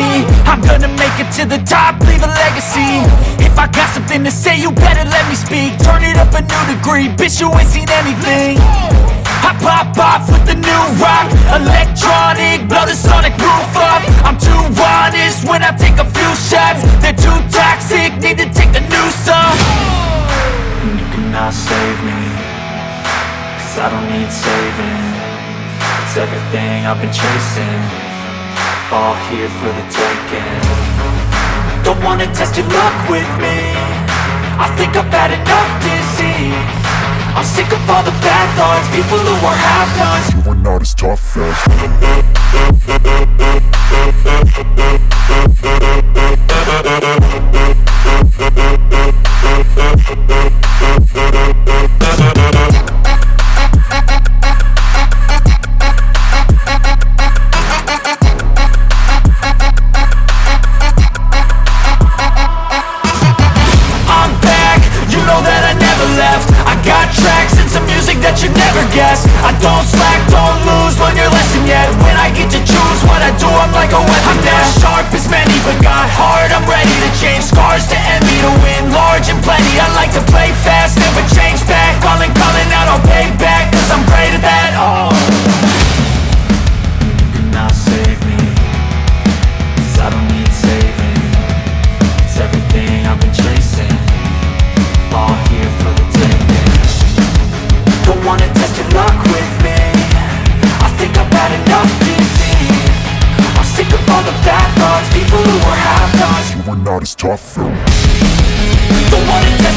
me. I'm gonna make it to the top, leave a legacy. If I got something to say, you better let me speak. Turn it up a new degree, bitch, you ain't seen anything. I pop off with the new rock, electronic, blow the sonic roof up. I'm too honest when I take a few shots. They're too toxic, need to take the noose off. And you cannot save me, 'cause I don't need saving. It's everything I've been chasing, all here for the taking. Don't wanna test your luck with me, I think I've had enough disease. I'm sick of all the bad thoughts, people who are half-nots. You were not as tough as I don't slack, don't lose, learn your lesson yet. When I get to choose what I do, I'm like a weapon. I'm not sharp as many, but got hard, I'm ready to change. Scars to envy, to win large and plenty. I like to play fast, never change back. Calling out, I'll pay back, 'cause I'm great at that. Oh, you cannot save me, 'cause I don't need saving. It's everything I've been chasing, all here for the taking. Don't wanna test your luck with me, I think I've had enough disease. I'm sick of all the bad thoughts, people who are half-nots. you were not as tough though. Don't wanna